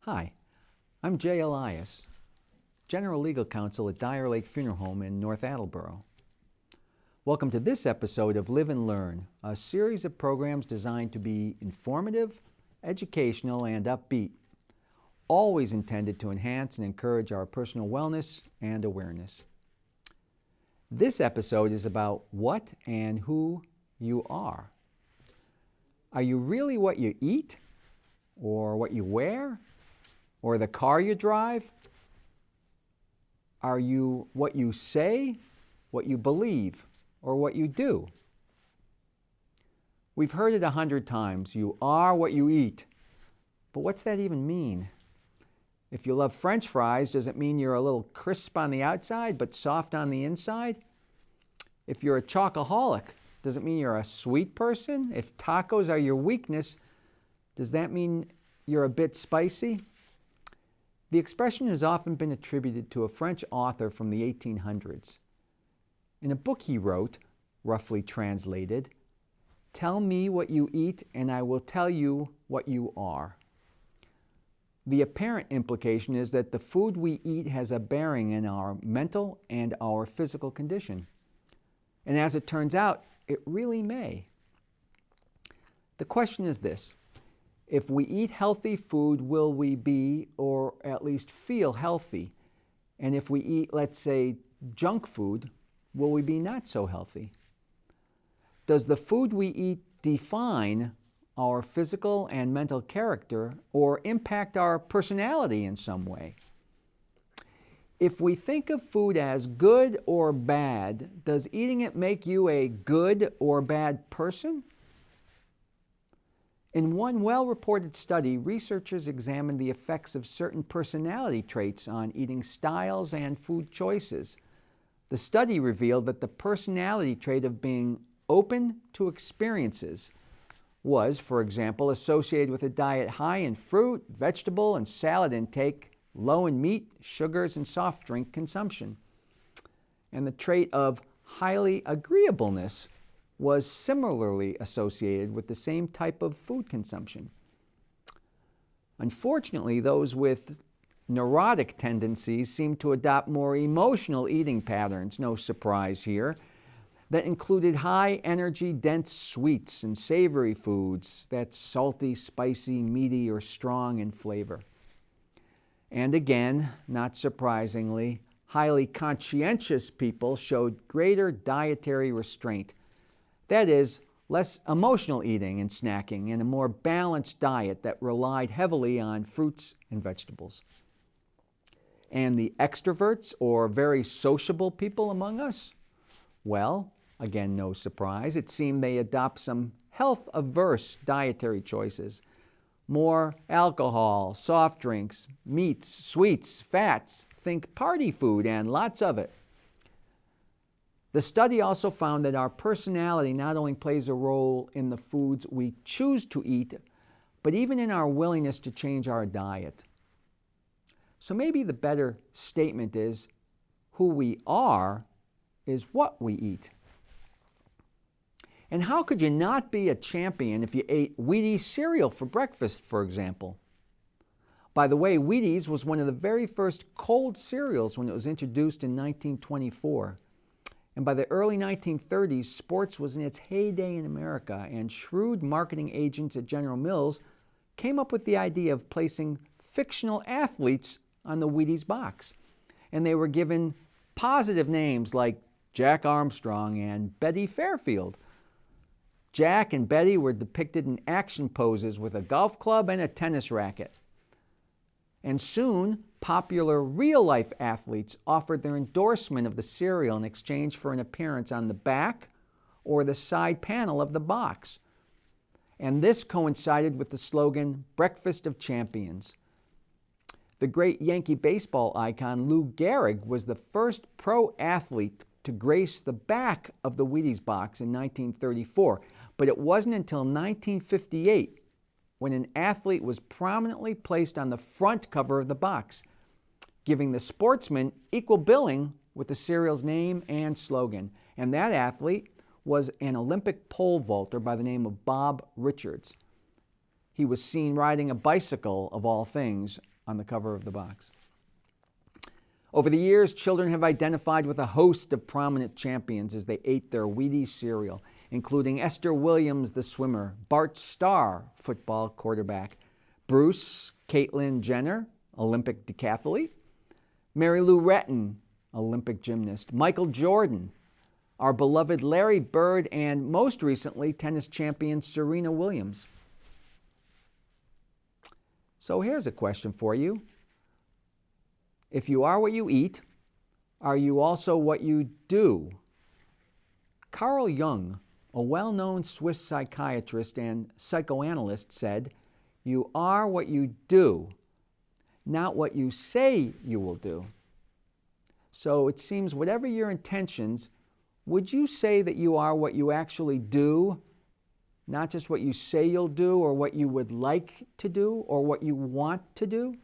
Hi, I'm Jay Elias, General Legal Counsel at Dyer Lake Funeral Home in North Attleboro. Welcome to this episode of Live and Learn, a series of programs designed to be informative, educational, and upbeat, always intended to enhance and encourage our personal wellness and awareness. This episode is about what and who you are. Are you really what you eat, or what you wear, or the car you drive? Are you what you say, what you believe, or what you do? We've heard it 100 times. You are what you eat. But what's that even mean? If you love French fries, does it mean you're a little crisp on the outside but soft on the inside? If you're a chocoholic, does it mean you're a sweet person? If tacos are your weakness, does that mean you're a bit spicy? The expression has often been attributed to a French author from the 1800s. In a book he wrote, roughly translated, "Tell me what you eat and I will tell you what you are." The apparent implication is that the food we eat has a bearing in our mental and our physical condition. And as it turns out, it really may. The question is this: if we eat healthy food, will we be, or at least feel, healthy? And if we eat, let's say, junk food, will we be not so healthy? Does the food we eat define our physical and mental character or impact our personality in some way? If we think of food as good or bad, does eating it make you a good or bad person? In one well-reported study, researchers examined the effects of certain personality traits on eating styles and food choices. The study revealed that the personality trait of being open to experiences was, for example, associated with a diet high in fruit, vegetable, and salad intake, low in meat, sugars, and soft drink consumption. And the trait of highly agreeableness was similarly associated with the same type of food consumption. Unfortunately, those with neurotic tendencies seem to adopt more emotional eating patterns, no surprise here, that included high energy, dense sweets and savory foods that's salty, spicy, meaty, or strong in flavor. And again, not surprisingly, highly conscientious people showed greater dietary restraint. That is, less emotional eating and snacking, and a more balanced diet that relied heavily on fruits and vegetables. And the extroverts, or very sociable people among us? Well, again, no surprise, it seemed they adopt some health-averse dietary choices. More alcohol, soft drinks, meats, sweets, fats, think party food, and lots of it. The study also found that our personality not only plays a role in the foods we choose to eat, but even in our willingness to change our diet. So maybe the better statement is, who we are is what we eat. And how could you not be a champion if you ate Wheaties cereal for breakfast, for example? By the way, Wheaties was one of the very first cold cereals when it was introduced in 1924. And by the early 1930s, sports was in its heyday in America, and shrewd marketing agents at General Mills came up with the idea of placing fictional athletes on the Wheaties box. And they were given positive names like Jack Armstrong and Betty Fairfield. Jack and Betty were depicted in action poses with a golf club and a tennis racket. And soon, popular real-life athletes offered their endorsement of the cereal in exchange for an appearance on the back or the side panel of the box. And this coincided with the slogan, "Breakfast of Champions." The great Yankee baseball icon Lou Gehrig was the first pro athlete to grace the back of the Wheaties box in 1934. But it wasn't until 1958 when an athlete was prominently placed on the front cover of the box, giving the sportsman equal billing with the cereal's name and slogan. And that athlete was an Olympic pole vaulter by the name of Bob Richards. He was seen riding a bicycle, of all things, on the cover of the box. Over the years, children have identified with a host of prominent champions as they ate their Wheaties cereal, including Esther Williams, the swimmer, Bart Starr, football quarterback, Bruce Caitlyn Jenner, Olympic decathlete, Mary Lou Retton, Olympic gymnast, Michael Jordan, our beloved Larry Bird, and most recently, tennis champion Serena Williams. So here's a question for you. If you are what you eat, are you also what you do? Carl Jung, a well-known Swiss psychiatrist and psychoanalyst, said, "You are what you do, not what you say you will do." So it seems whatever your intentions, would you say that you are what you actually do, not just what you say you'll do or what you would like to do or what you want to do?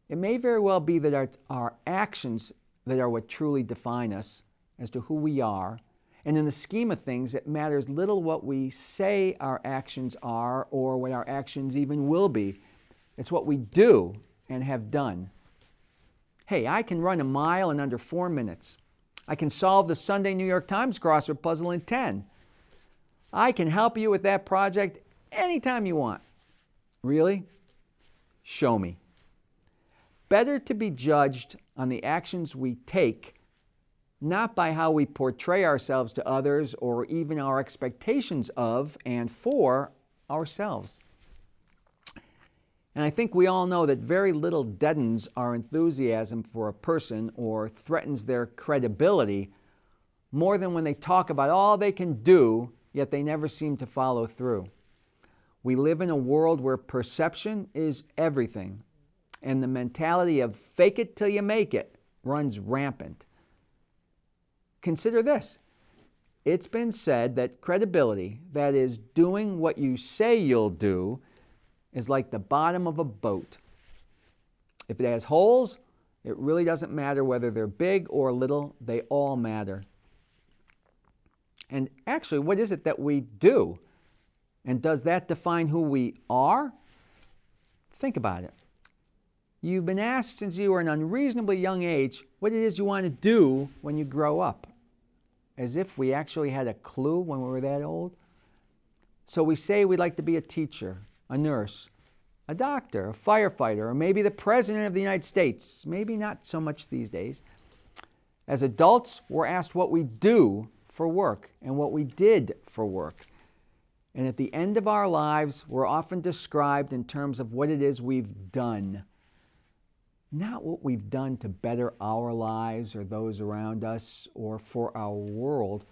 It may very well be that it's our actions that are what truly define us as to who we are. And in the scheme of things, it matters little what we say our actions are or what our actions even will be. It's what we do and have done. Hey, I can run a mile in under 4 minutes. I can solve the Sunday New York Times crossword puzzle in 10. I can help you with that project anytime you want. Really? Show me. Better to be judged on the actions we take, not by how we portray ourselves to others or even our expectations of and for ourselves. And I think we all know that very little deadens our enthusiasm for a person or threatens their credibility more than when they talk about all they can do, yet they never seem to follow through. We live in a world where perception is everything, and the mentality of fake it till you make it runs rampant. Consider this. It's been said that credibility, that is, doing what you say you'll do, is like the bottom of a boat. If it has holes, it really doesn't matter whether they're big or little, they all matter. And actually, what is it that we do? And does that define who we are? Think about it. You've been asked since you were an unreasonably young age what it is you want to do when you grow up, as if we actually had a clue when we were that old. So we say we'd like to be a teacher, a nurse, a doctor, a firefighter, or maybe the President of the United States. Maybe not so much these days. As adults, we're asked what we do for work and what we did for work. And at the end of our lives, we're often described in terms of what it is we've done. Not what we've done to better our lives or those around us or for our world,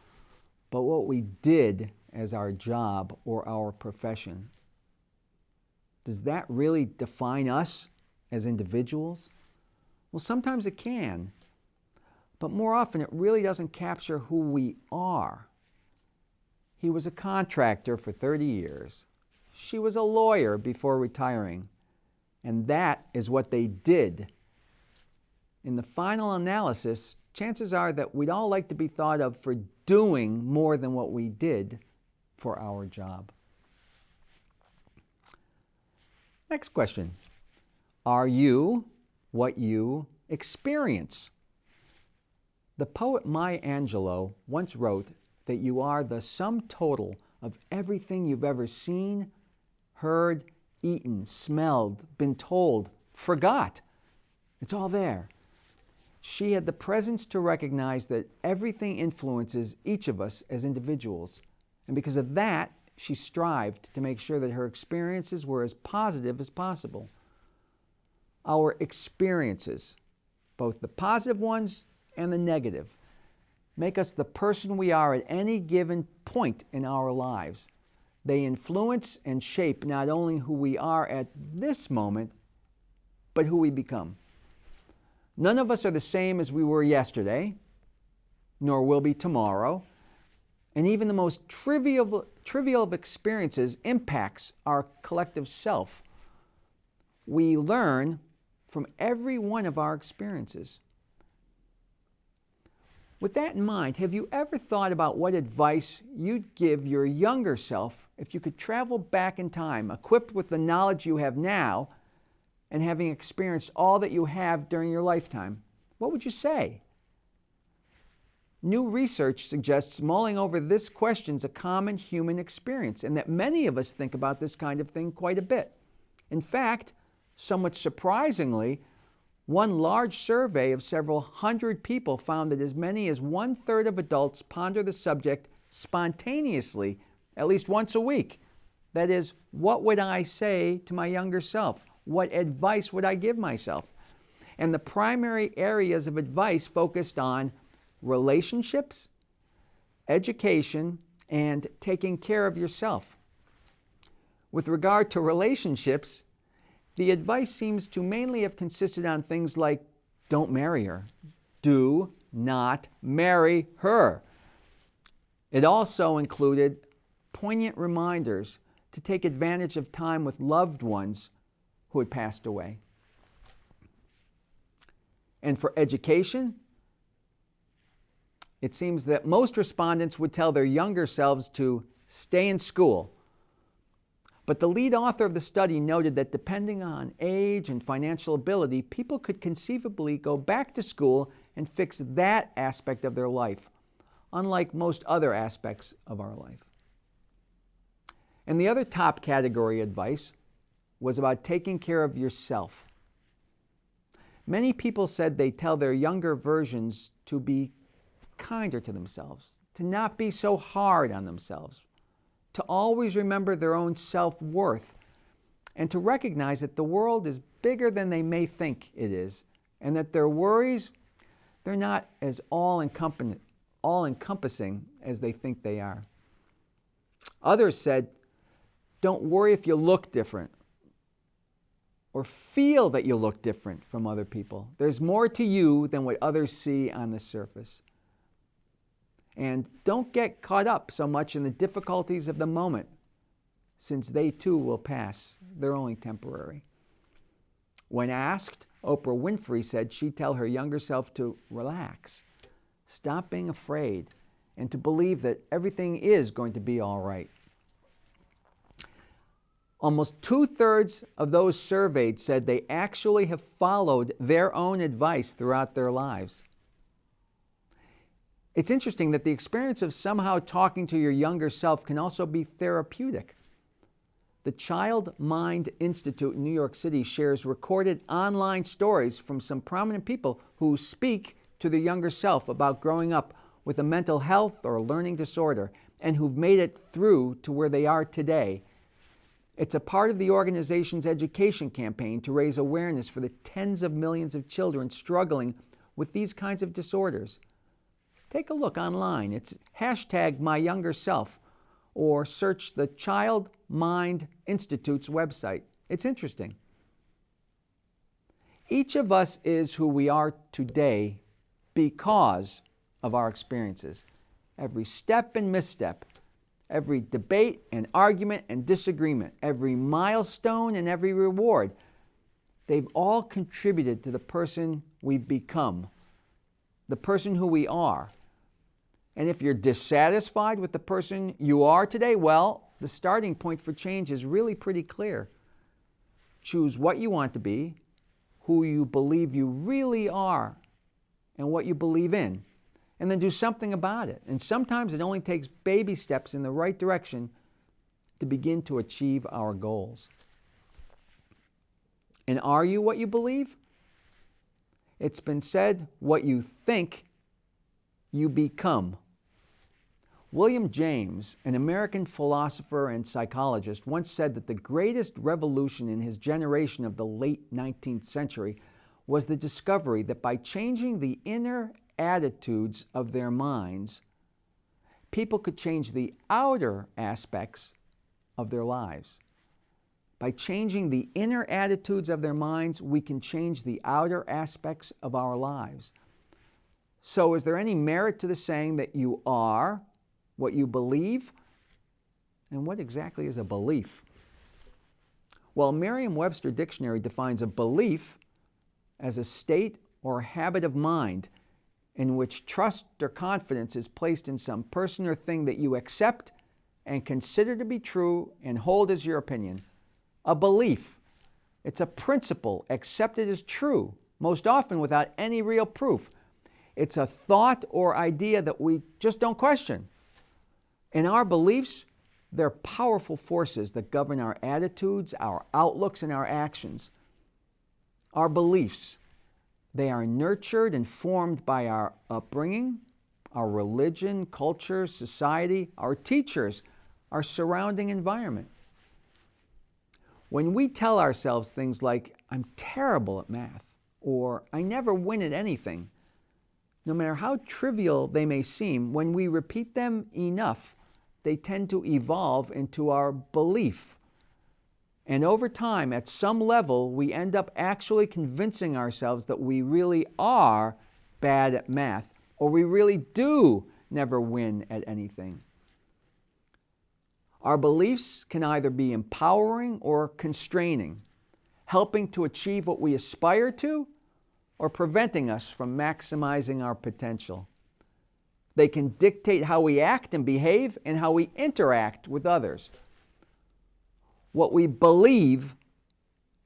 but what we did as our job or our profession. Does that really define us as individuals? Well, sometimes it can, but more often it really doesn't capture who we are. He was a contractor for 30 years. She was a lawyer before retiring. And that is what they did. In the final analysis, chances are that we'd all like to be thought of for doing more than what we did for our job. Next question. Are you what you experience? The poet Maya Angelou once wrote that you are the sum total of everything you've ever seen, heard, eaten, smelled, been told, forgot. It's all there. She had the presence to recognize that everything influences each of us as individuals. And because of that, she strived to make sure that her experiences were as positive as possible. Our experiences, both the positive ones and the negative, make us the person we are at any given point in our lives. They influence and shape not only who we are at this moment, but who we become. None of us are the same as we were yesterday, nor will be tomorrow. And even the most trivial of experiences impacts our collective self. We learn from every one of our experiences. With that in mind, have you ever thought about what advice you'd give your younger self if you could travel back in time, equipped with the knowledge you have now, and having experienced all that you have during your lifetime, what would you say? New research suggests mulling over this question is a common human experience and that many of us think about this kind of thing quite a bit. In fact, somewhat surprisingly, one large survey of several hundred people found that as many as 1/3 of adults ponder the subject spontaneously at least once a week. That is, what would I say to my younger self? What advice would I give myself? And the primary areas of advice focused on relationships, education, and taking care of yourself. With regard to relationships, the advice seems to mainly have consisted on things like, don't marry her. Do not marry her. It also included poignant reminders to take advantage of time with loved ones who had passed away. And for education, it seems that most respondents would tell their younger selves to stay in school. But the lead author of the study noted that depending on age and financial ability, people could conceivably go back to school and fix that aspect of their life, unlike most other aspects of our life. And the other top category advice was about taking care of yourself. Many people said they tell their younger versions to be kinder to themselves, to not be so hard on themselves, to always remember their own self-worth, and to recognize that the world is bigger than they may think it is, and that their worries, they're not as all-encompassing as they think they are. Others said, don't worry if you look different or feel that you look different from other people. There's more to you than what others see on the surface. And don't get caught up so much in the difficulties of the moment, since they too will pass. They're only temporary. When asked, Oprah Winfrey said she'd tell her younger self to relax, stop being afraid, and to believe that everything is going to be all right. Almost 2/3 of those surveyed said they actually have followed their own advice throughout their lives. It's interesting that the experience of somehow talking to your younger self can also be therapeutic. The Child Mind Institute in New York City shares recorded online stories from some prominent people who speak to their younger self about growing up with a mental health or learning disorder and who've made it through to where they are today. It's a part of the organization's education campaign to raise awareness for the tens of millions of children struggling with these kinds of disorders. Take a look online. It's #MyYoungerSelf or search the Child Mind Institute's website. It's interesting. Each of us is who we are today because of our experiences. Every step and misstep, every debate and argument and disagreement, every milestone and every reward, they've all contributed to the person we've become, the person who we are. And if you're dissatisfied with the person you are today, well, the starting point for change is really pretty clear. Choose what you want to be, who you believe you really are, and what you believe in, and then do something about it. And sometimes it only takes baby steps in the right direction to begin to achieve our goals. And are you what you believe? It's been said, what you think, you become. William James, an American philosopher and psychologist, once said that the greatest revolution in his generation of the late 19th century was the discovery that by changing the inner attitudes of their minds, people could change the outer aspects of their lives. By changing the inner attitudes of their minds, we can change the outer aspects of our lives. So is there any merit to the saying that you are what you believe? And what exactly is a belief? Well, Merriam-Webster Dictionary defines a belief as a state or habit of mind in which trust or confidence is placed in some person or thing that you accept and consider to be true and hold as your opinion. A belief It's a principle accepted as true, most often without any real proof. It's a thought or idea that we just don't question. And our beliefs, they're powerful forces that govern our attitudes, our outlooks, and our actions. Our beliefs, they are nurtured and formed by our upbringing, our religion, culture, society, our teachers, our surrounding environment. When we tell ourselves things like, I'm terrible at math, or I never win at anything, no matter how trivial they may seem, when we repeat them enough, they tend to evolve into our belief. And over time, at some level, we end up actually convincing ourselves that we really are bad at math, or we really do never win at anything. Our beliefs can either be empowering or constraining, helping to achieve what we aspire to, or preventing us from maximizing our potential. They can dictate how we act and behave and how we interact with others. What we believe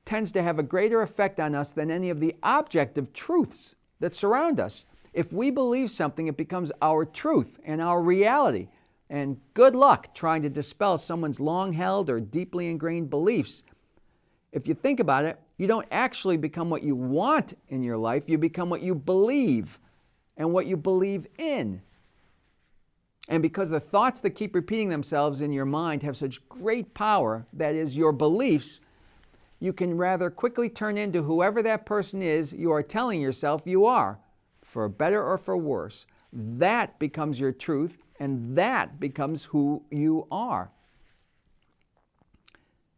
tends to have a greater effect on us than any of the objective truths that surround us. If we believe something, it becomes our truth and our reality. And good luck trying to dispel someone's long-held or deeply ingrained beliefs. If you think about it, you don't actually become what you want in your life, you become what you believe and what you believe in. And because the thoughts that keep repeating themselves in your mind have such great power, that is, your beliefs, you can rather quickly turn into whoever that person is you are telling yourself you are, for better or for worse. That becomes your truth, and that becomes who you are.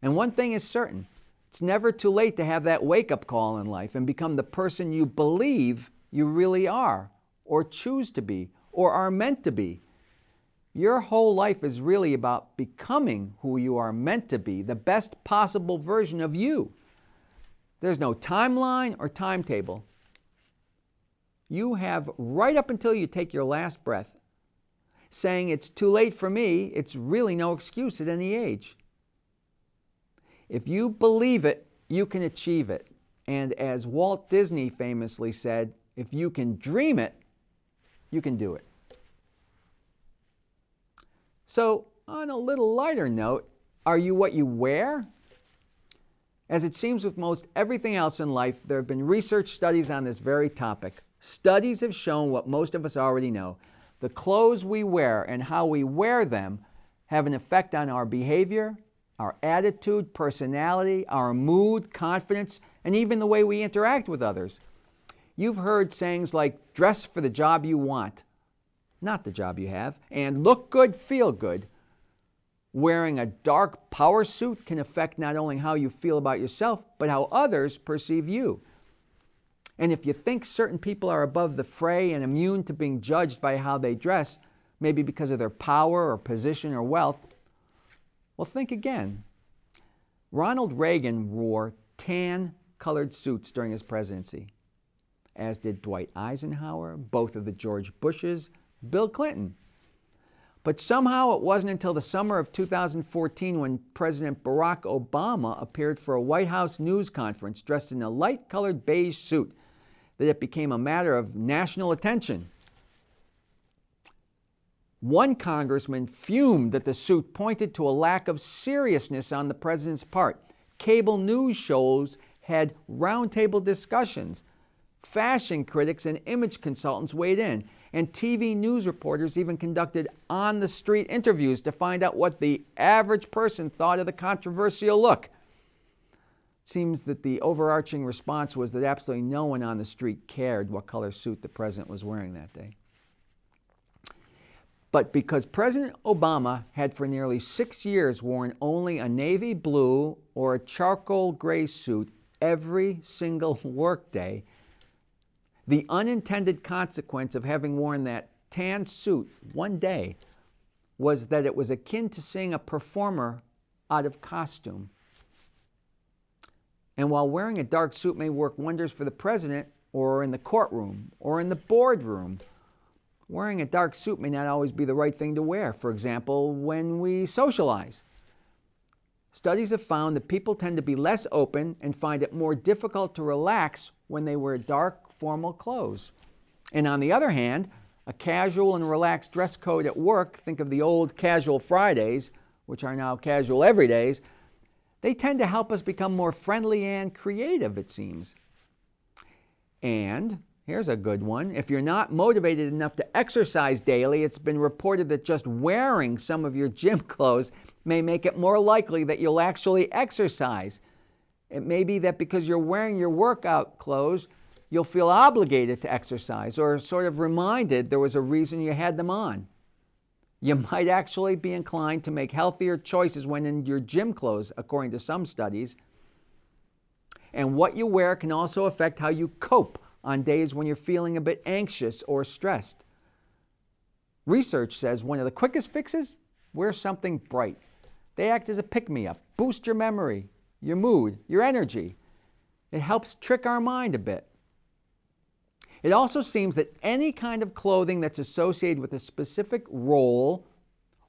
And one thing is certain, it's never too late to have that wake-up call in life and become the person you believe you really are, or choose to be, or are meant to be. Your whole life is really about becoming who you are meant to be, the best possible version of you. There's no timeline or timetable. You have right up until you take your last breath. Saying it's too late for me, it's really no excuse at any age. If you believe it, you can achieve it. And as Walt Disney famously said, if you can dream it, you can do it. So, on a little lighter note, are you what you wear? As it seems with most everything else in life, there have been research studies on this very topic. Studies have shown what most of us already know. The clothes we wear and how we wear them have an effect on our behavior, our attitude, personality, our mood, confidence, and even the way we interact with others. You've heard sayings like, dress for the job you want, not the job you have, and look good, feel good. Wearing a dark power suit can affect not only how you feel about yourself, but how others perceive you. And if you think certain people are above the fray and immune to being judged by how they dress, maybe because of their power or position or wealth, well, think again. Ronald Reagan wore tan-colored suits during his presidency, as did Dwight Eisenhower, both of the George Bushes, Bill Clinton. But somehow it wasn't until the summer of 2014 when President Barack Obama appeared for a White House news conference dressed in a light-colored beige suit that it became a matter of national attention. One congressman fumed that the suit pointed to a lack of seriousness on the president's part. Cable news shows had roundtable discussions. Fashion critics and image consultants weighed in, and TV news reporters even conducted on-the-street interviews to find out what the average person thought of the controversial look. It seems that the overarching response was that absolutely no one on the street cared what color suit the president was wearing that day. But because President Obama had for nearly 6 years worn only a navy blue or a charcoal gray suit every single workday, the unintended consequence of having worn that tan suit one day was that it was akin to seeing a performer out of costume. And while wearing a dark suit may work wonders for the president, or in the courtroom, or in the boardroom, wearing a dark suit may not always be the right thing to wear. For example, when we socialize. Studies have found that people tend to be less open and find it more difficult to relax when they wear dark, formal clothes. And on the other hand, a casual and relaxed dress code at work, think of the old casual Fridays, which are now casual everydays, they tend to help us become more friendly and creative, it seems. And here's a good one. If you're not motivated enough to exercise daily, it's been reported that just wearing some of your gym clothes may make it more likely that you'll actually exercise. It may be that because you're wearing your workout clothes, you'll feel obligated to exercise or sort of reminded there was a reason you had them on. You might actually be inclined to make healthier choices when in your gym clothes, according to some studies. And what you wear can also affect how you cope on days when you're feeling a bit anxious or stressed. Research says one of the quickest fixes, wear something bright. They act as a pick-me-up, boost your memory, your mood, your energy. It helps trick our mind a bit. It also seems that any kind of clothing that's associated with a specific role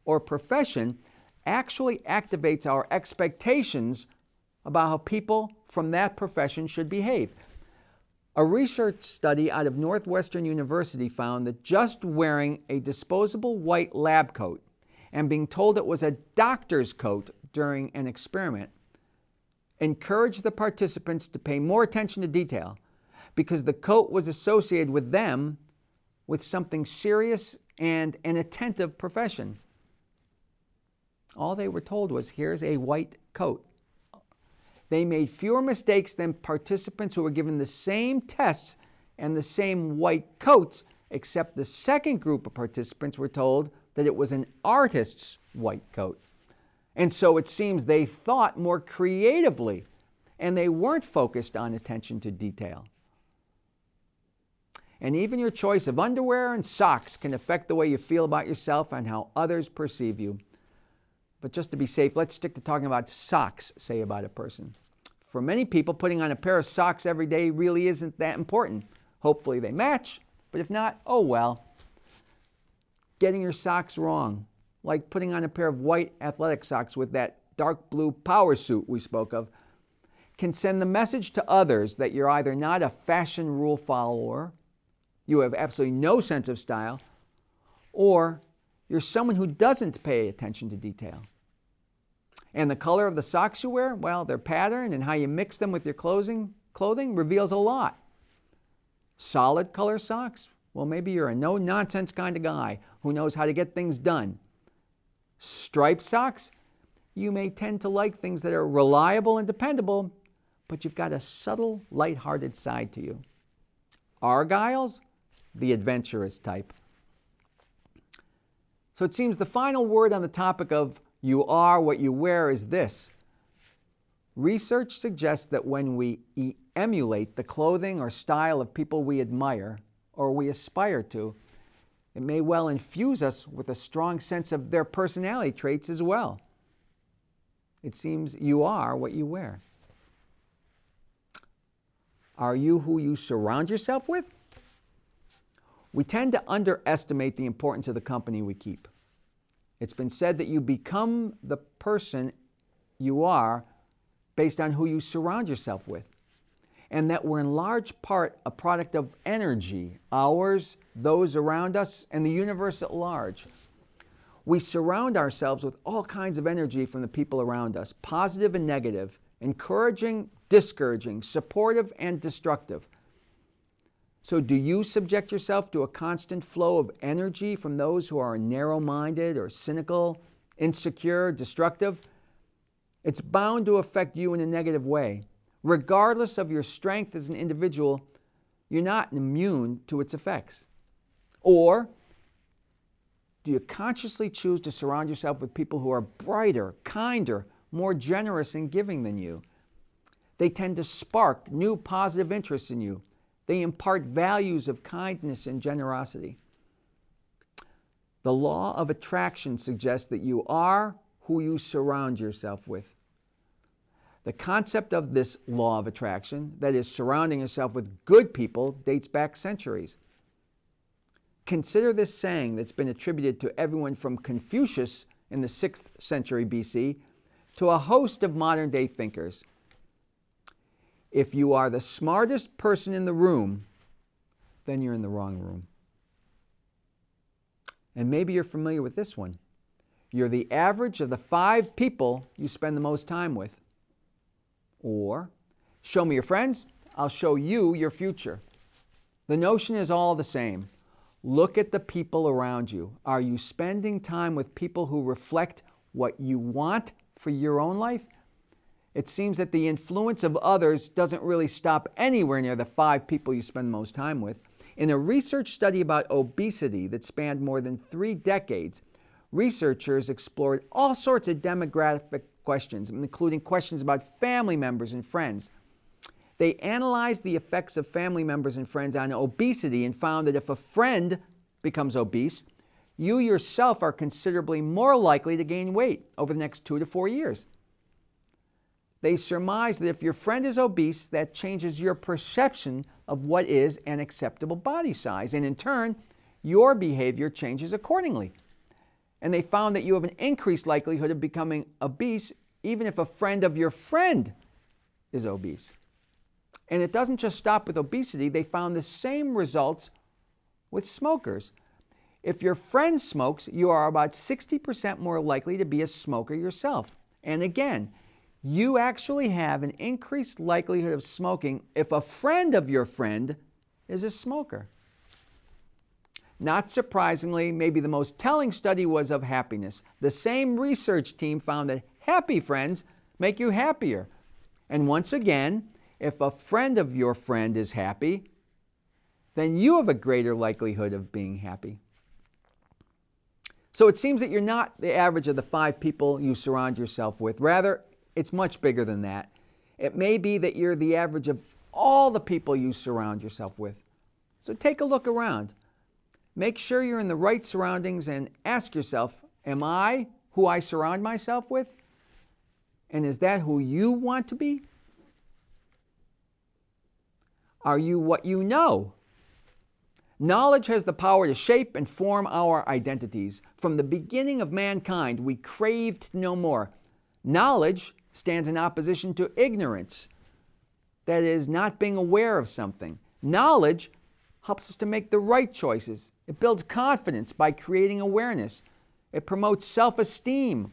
or profession actually activates our expectations about how people from that profession should behave. A research study out of Northwestern University found that just wearing a disposable white lab coat and being told it was a doctor's coat during an experiment encouraged the participants to pay more attention to detail, because the coat was associated with them with something serious and an attentive profession. All they were told was, here's a white coat. They made fewer mistakes than participants who were given the same tests and the same white coats, except the second group of participants were told that it was an artist's white coat. And so it seems they thought more creatively, and they weren't focused on attention to detail. And even your choice of underwear and socks can affect the way you feel about yourself and how others perceive you. But just to be safe, let's stick to talking about socks say about a person. For many people, putting on a pair of socks every day really isn't that important. Hopefully they match, but if not, oh well. Getting your socks wrong, like putting on a pair of white athletic socks with that dark blue power suit we spoke of, can send the message to others that you're either not a fashion rule follower, you have absolutely no sense of style, or you're someone who doesn't pay attention to detail. And the color of the socks you wear, well, their pattern and how you mix them with your clothing reveals a lot. Solid color socks, well, maybe you're a no-nonsense kind of guy who knows how to get things done. Striped socks, you may tend to like things that are reliable and dependable, but you've got a subtle, light-hearted side to you. Argyles, the adventurous type. So it seems the final word on the topic of you are what you wear is this. Research suggests that when we emulate the clothing or style of people we admire or we aspire to, it may well infuse us with a strong sense of their personality traits as well. It seems you are what you wear. Are you who you surround yourself with? We tend to underestimate the importance of the company we keep. It's been said that you become the person you are based on who you surround yourself with, and that we're in large part a product of energy, ours, those around us, and the universe at large. We surround ourselves with all kinds of energy from the people around us, positive and negative, encouraging, discouraging, supportive, and destructive. So do you subject yourself to a constant flow of energy from those who are narrow-minded or cynical, insecure, destructive? It's bound to affect you in a negative way. Regardless of your strength as an individual, you're not immune to its effects. Or do you consciously choose to surround yourself with people who are brighter, kinder, more generous and giving than you? They tend to spark new positive interests in you. They impart values of kindness and generosity. The law of attraction suggests that you are who you surround yourself with. The concept of this law of attraction, that is, surrounding yourself with good people, dates back centuries. Consider this saying that's been attributed to everyone from Confucius in the 6th century BC to a host of modern day thinkers. If you are the smartest person in the room, then you're in the wrong room. And maybe you're familiar with this one. You're the average of the 5 people you spend the most time with. Or, show me your friends, I'll show you your future. The notion is all the same. Look at the people around you. Are you spending time with people who reflect what you want for your own life? It seems that the influence of others doesn't really stop anywhere near the 5 people you spend the most time with. In a research study about obesity that spanned more than 3 decades, researchers explored all sorts of demographic questions, including questions about family members and friends. They analyzed the effects of family members and friends on obesity and found that if a friend becomes obese, you yourself are considerably more likely to gain weight over the next 2 to 4 years. They surmised that if your friend is obese, that changes your perception of what is an acceptable body size, and in turn, your behavior changes accordingly. And they found that you have an increased likelihood of becoming obese even if a friend of your friend is obese. And it doesn't just stop with obesity. They found the same results with smokers. If your friend smokes, you are about 60% more likely to be a smoker yourself. And again, you actually have an increased likelihood of smoking if a friend of your friend is a smoker. Not surprisingly, maybe the most telling study was of happiness. The same research team found that happy friends make you happier. And once again, if a friend of your friend is happy, then you have a greater likelihood of being happy. So it seems that you're not the average of the 5 people you surround yourself with. Rather, it's much bigger than that. It may be that you're the average of all the people you surround yourself with. So take a look around. Make sure you're in the right surroundings and ask yourself, am I who I surround myself with? And is that who you want to be? Are you what you know? Knowledge has the power to shape and form our identities. From the beginning of mankind, we craved to know more. Knowledge stands in opposition to ignorance, that is, not being aware of something. Knowledge helps us to make the right choices. It builds confidence by creating awareness. It promotes self-esteem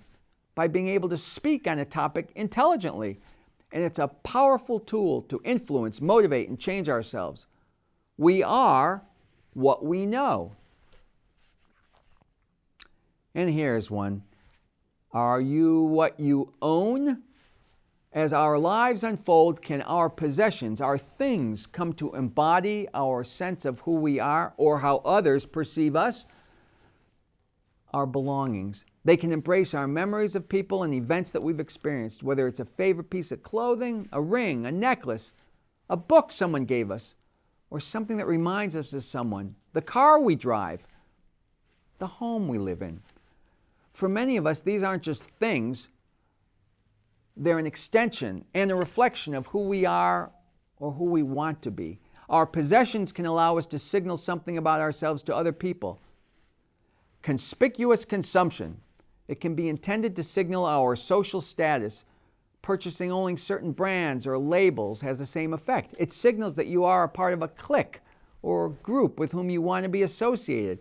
by being able to speak on a topic intelligently. And it's a powerful tool to influence, motivate, and change ourselves. We are what we know. And here's one. Are you what you own? As our lives unfold, can our possessions, our things, come to embody our sense of who we are or how others perceive us? Our belongings. They can embrace our memories of people and events that we've experienced, whether it's a favorite piece of clothing, a ring, a necklace, a book someone gave us, or something that reminds us of someone, the car we drive, the home we live in. For many of us, these aren't just things. They're an extension and a reflection of who we are or who we want to be. Our possessions can allow us to signal something about ourselves to other people. Conspicuous consumption. It can be intended to signal our social status. Purchasing only certain brands or labels has the same effect. It signals that you are a part of a clique or a group with whom you want to be associated.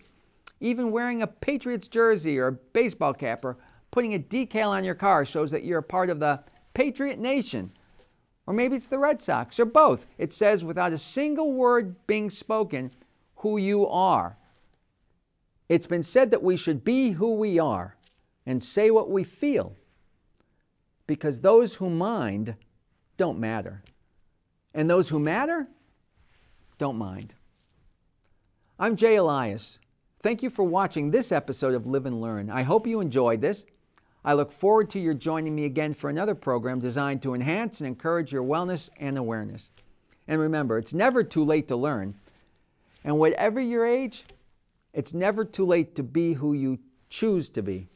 Even wearing a Patriots jersey or a baseball cap or putting a decal on your car shows that you're a part of the Patriot Nation. Or maybe it's the Red Sox, or both. It says, without a single word being spoken, who you are. It's been said that we should be who we are and say what we feel, because those who mind don't matter. And those who matter don't mind. I'm Jay Elias. Thank you for watching this episode of Live and Learn. I hope you enjoyed this. I look forward to your joining me again for another program designed to enhance and encourage your wellness and awareness. And remember, it's never too late to learn. And whatever your age, it's never too late to be who you choose to be.